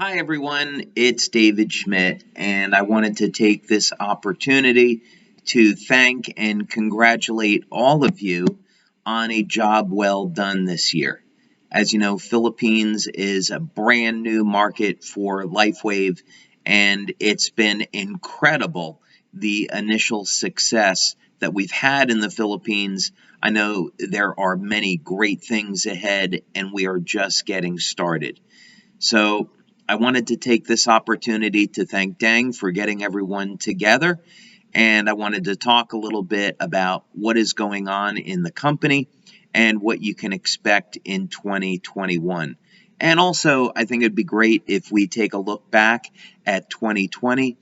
Hi everyone, it's David Schmidt, and I wanted to take this opportunity to thank and congratulate all of you on a job well done this year. As you know, Philippines is a brand new market for Lifewave, and it's been incredible the initial success that we've had in the Philippines. I know there are many great things ahead, and we are just getting started. So I wanted to take this opportunity to thank Dang for getting everyone together, and I wanted to talk a little bit about what is going on in the company and what you can expect in 2021. And also, I think it'd be great if we take a look back at 2020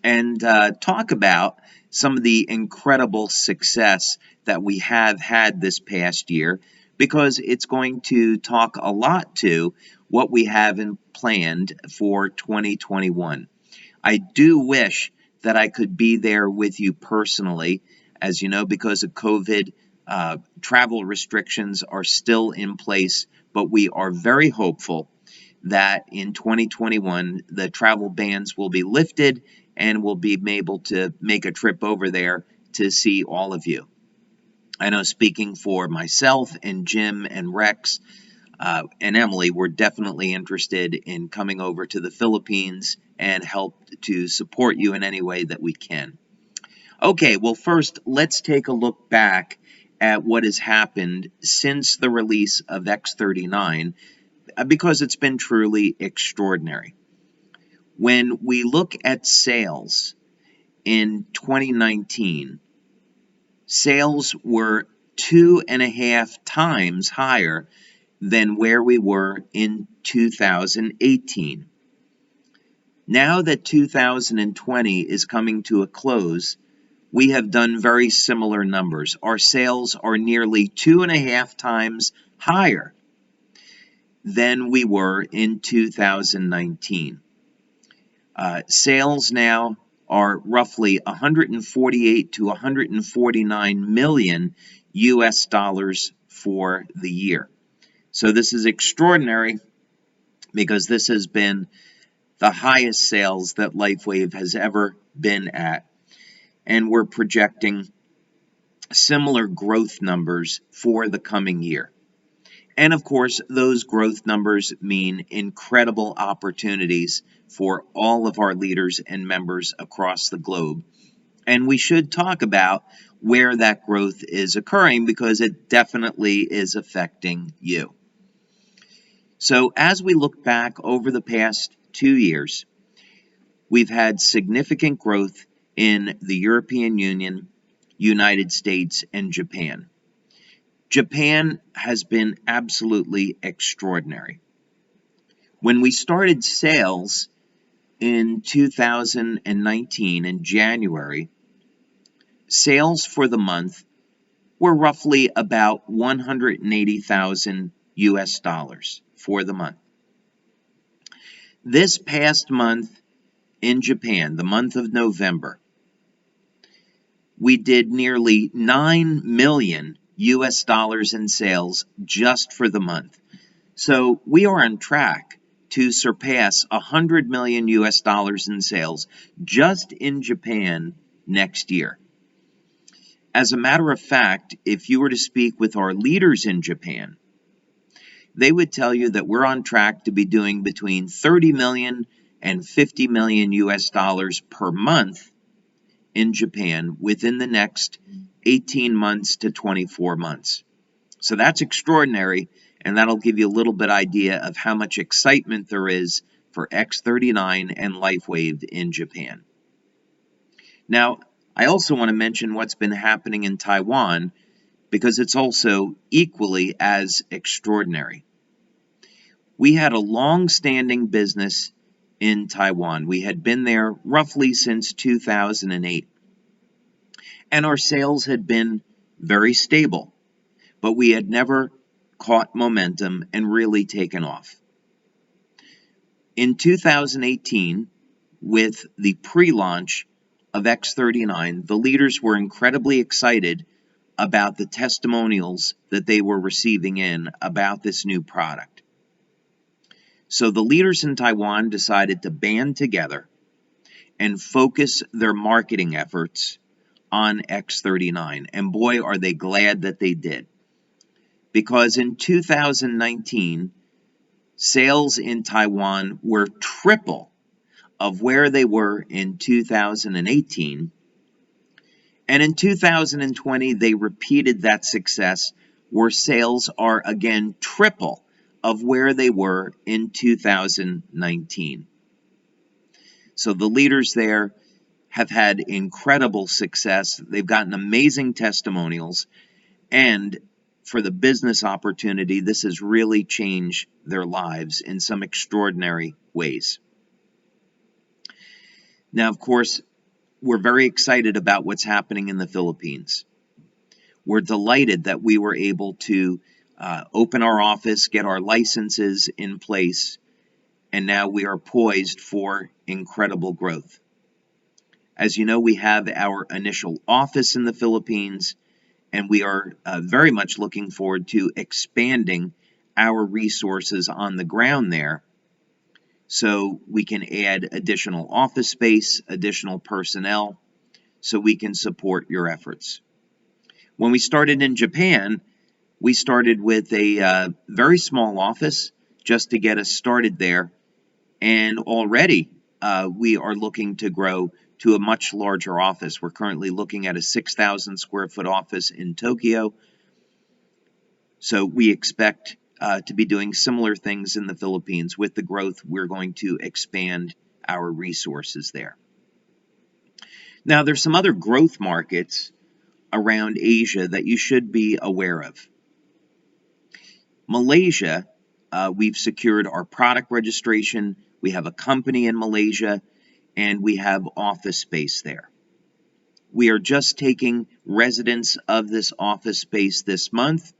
and talk about some of the incredible success that we have had this past year, because it's going to talk a lot to what we have in planned for 2021. I do wish that I could be there with you personally. As you know, because of COVID, travel restrictions are still in place, but we are very hopeful that in 2021 the travel bans will be lifted and we'll be able to make a trip over there to see all of you. I know, speaking for myself and Jim and Rex and Emily, we're definitely interested in coming over to the Philippines and help to support you in any way that we can. Okay, well, first, let's take a look back at what has happened since the release of X39, because it's been truly extraordinary. When we look at sales in 2019, sales were 2.5 times higher than where we were in 2018. Now that 2020 is coming to a close, we have done very similar numbers. Our sales are nearly 2.5 times higher than we were in 2019. Sales now are roughly 148 to 149 million US dollars for the year. So this is extraordinary, because this has been the highest sales that Lifewave has ever been at. And we're projecting similar growth numbers for the coming year. And of course, those growth numbers mean incredible opportunities for all of our leaders and members across the globe. And we should talk about where that growth is occurring, because it definitely is affecting you. So as we look back over the past 2 years, we've had significant growth in the European Union, United States, and Japan. Japan has been absolutely extraordinary. When we started sales in 2019 in January, sales for the month were roughly about 180,000 US dollars for the month. This past month in Japan, the month of November, we did nearly 9 million US dollars in sales just for the month. So we are on track to surpass 100 million US dollars in sales just in Japan next year. As a matter of fact, if you were to speak with our leaders in Japan, they would tell you that we're on track to be doing between 30 million and 50 million US dollars per month in Japan within the next 18 months to 24 months. So that's extraordinary, and that'll give you a little bit idea of how much excitement there is for X39 and Lifewave in Japan. Now, I also want to mention what's been happening in Taiwan, because it's also equally as extraordinary. We had a long-standing business in Taiwan. We had been there roughly since 2008. And our sales had been very stable, but we had never caught momentum and really taken off. In 2018, with the pre-launch of X39, the leaders were incredibly excited about the testimonials that they were receiving in about this new product. So the leaders in Taiwan decided to band together and focus their marketing efforts on X39. And boy, are they glad that they did. Because in 2019, sales in Taiwan were triple of where they were in 2018. And in 2020, they repeated that success, where sales are again triple of where they were in 2019. So the leaders there have had incredible success. They've gotten amazing testimonials. And for the business opportunity, this has really changed their lives in some extraordinary ways. Now, of course, we're very excited about what's happening in the Philippines. We're delighted that we were able to open our office, get our licenses in place, and now we are poised for incredible growth. As you know, we have our initial office in the Philippines, and we are very much looking forward to expanding our resources on the ground there so we can add additional office space, additional personnel, so we can support your efforts. When we started in Japan, we started with a very small office just to get us started there, and already we are looking to grow to a much larger office. We're currently looking at a 6,000 square foot office in Tokyo. So we expect to be doing similar things in the Philippines. With the growth, we're going to expand our resources there. Now, there's some other growth markets around Asia that you should be aware of. Malaysia, we've secured our product registration. We have a company in Malaysia, and we have office space there. We are just taking residents of this office space this month.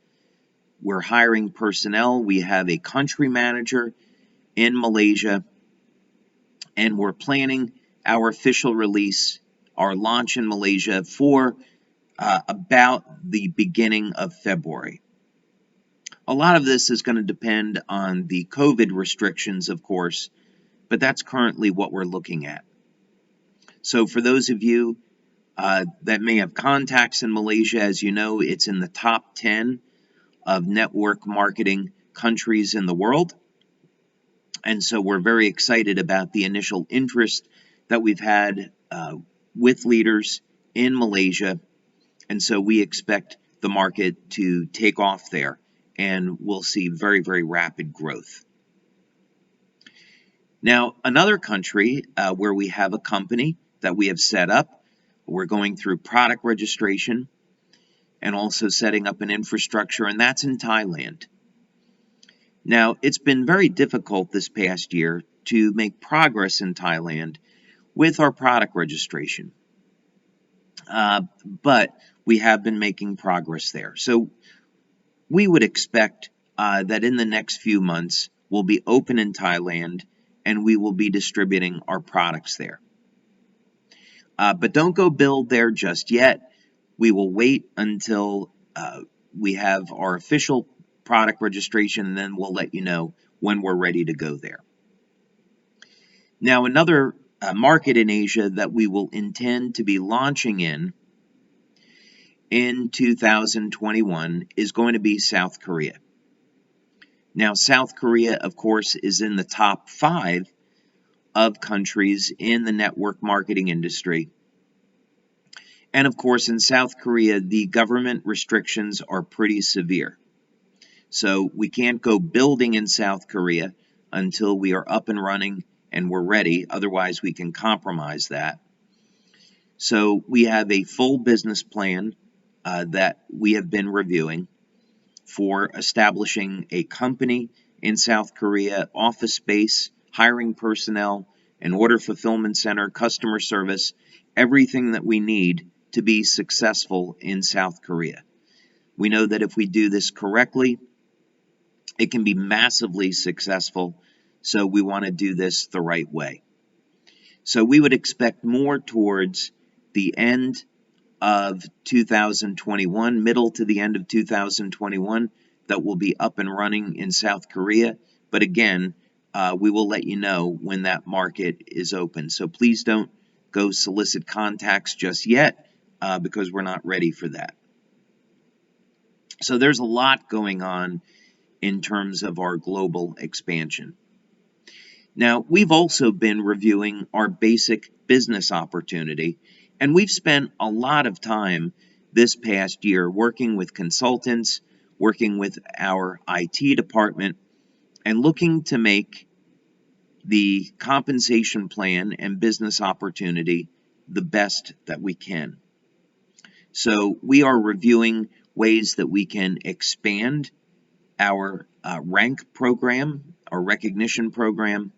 We're hiring personnel. We have a country manager in Malaysia, and we're planning our official release, our launch in Malaysia for about the beginning of February. A lot of this is going to depend on the COVID restrictions, of course, but that's currently what we're looking at. So for those of you that may have contacts in Malaysia, as you know, it's in the top 10 of network marketing countries in the world. And so we're very excited about the initial interest that we've had with leaders in Malaysia. And so we expect the market to take off there, and we'll see very, very rapid growth. Now, another country where we have a company that we have set up, we're going through product registration and also setting up an infrastructure, and that's in Thailand. Now, it's been very difficult this past year to make progress in Thailand with our product registration. But we have been making progress there. So we would expect that in the next few months, we'll be open in Thailand and we will be distributing our products there. But don't go build there just yet. We will wait until we have our official product registration, and then we'll let you know when we're ready to go there. Now, another market in Asia that we will intend to be launching in 2021 is going to be South Korea. Now, South Korea, of course, is in the top 5 of countries in the network marketing industry. And of course, in South Korea, the government restrictions are pretty severe. So we can't go building in South Korea until we are up and running and we're ready. Otherwise, we can compromise that. So we have a full business plan that we have been reviewing for establishing a company in South Korea, office space, hiring personnel, an order fulfillment center, customer service, everything that we need to be successful in South Korea. We know that if we do this correctly, it can be massively successful, so we want to do this the right way. So we would expect more towards the end of 2021, middle to the end of 2021, that will be up and running in South Korea. But again, we will let you know when that market is open. So please don't go solicit contacts just yet because we're not ready for that. So there's a lot going on in terms of our global expansion. Now, we've also been reviewing our basic business opportunity, and we've spent a lot of time this past year working with consultants, working with our IT department, and looking to make the compensation plan and business opportunity the best that we can. So we are reviewing ways that we can expand our rank program, our recognition program.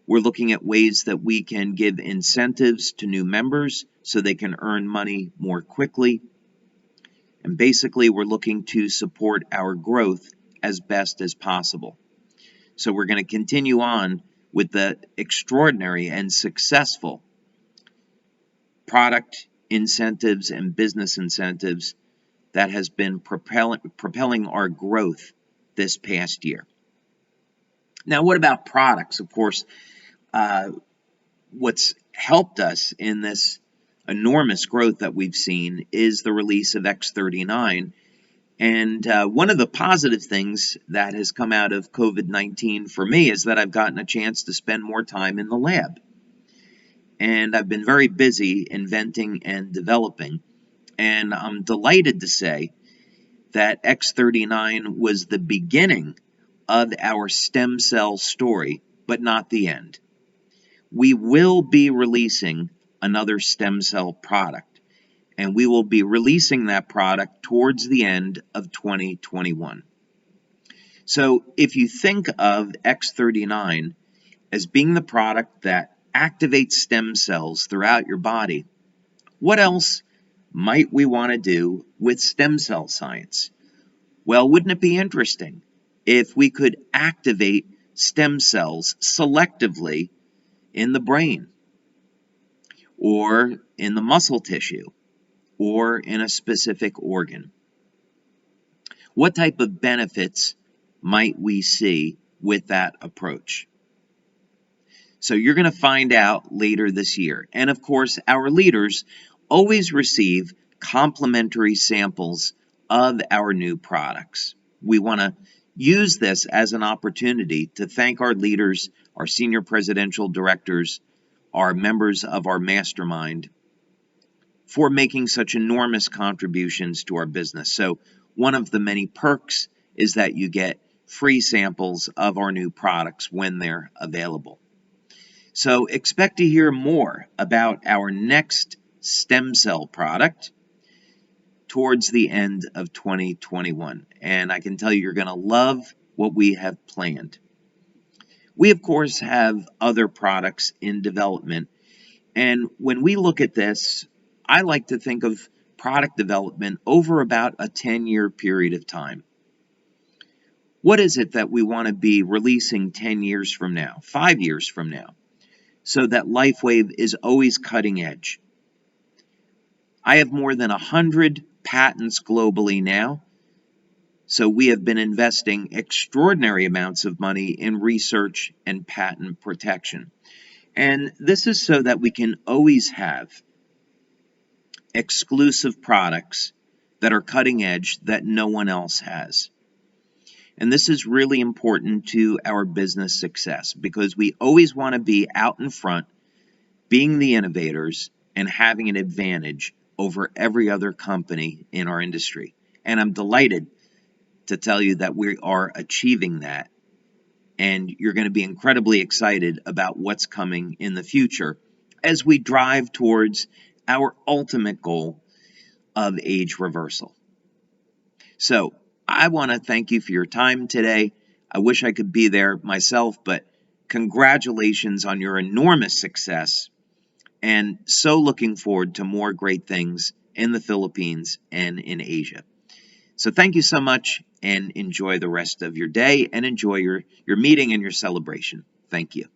We're looking at ways that we can give incentives to new members so they can earn money more quickly. And basically, we're looking to support our growth as best as possible. So we're going to continue on with the extraordinary and successful product incentives and business incentives that has been propelling our growth this past year. Now, what about products? Of course, what's helped us in this enormous growth that we've seen is the release of X39. And one of the positive things that has come out of COVID-19 for me is that I've gotten a chance to spend more time in the lab. And I've been very busy inventing and developing. And I'm delighted to say that X39 was the beginning of our stem cell story, but not the end. We will be releasing another stem cell product, and we will be releasing that product towards the end of 2021. So if you think of X39 as being the product that activates stem cells throughout your body, what else might we want to do with stem cell science? Well, wouldn't it be interesting if we could activate stem cells selectively in the brain, or in the muscle tissue, or in a specific organ? What type of benefits might we see with that approach? So you're going to find out later this year. And of course, our leaders always receive complimentary samples of our new products. We want to use this as an opportunity to thank our leaders, our senior presidential directors, our members of our mastermind for making such enormous contributions to our business. So one of the many perks is that you get free samples of our new products when they're available. So expect to hear more about our next stem cell product towards the end of 2021. And I can tell you, you're going to love what we have planned. We, of course, have other products in development. And when we look at this, I like to think of product development over about a 10-year period of time. What is it that we want to be releasing 10 years from now, 5 years from now, so that Lifewave is always cutting edge? I have more than 100 patents globally now, so we have been investing extraordinary amounts of money in research and patent protection. And this is so that we can always have exclusive products that are cutting edge that no one else has. And this is really important to our business success because we always want to be out in front, being the innovators, and having an advantage over every other company in our industry. And I'm delighted to tell you that we are achieving that. And you're going to be incredibly excited about what's coming in the future as we drive towards our ultimate goal of age reversal. So I want to thank you for your time today. I wish I could be there myself, but congratulations on your enormous success, and so looking forward to more great things in the Philippines and in Asia. So thank you so much, and enjoy the rest of your day, and enjoy your meeting and your celebration. Thank you.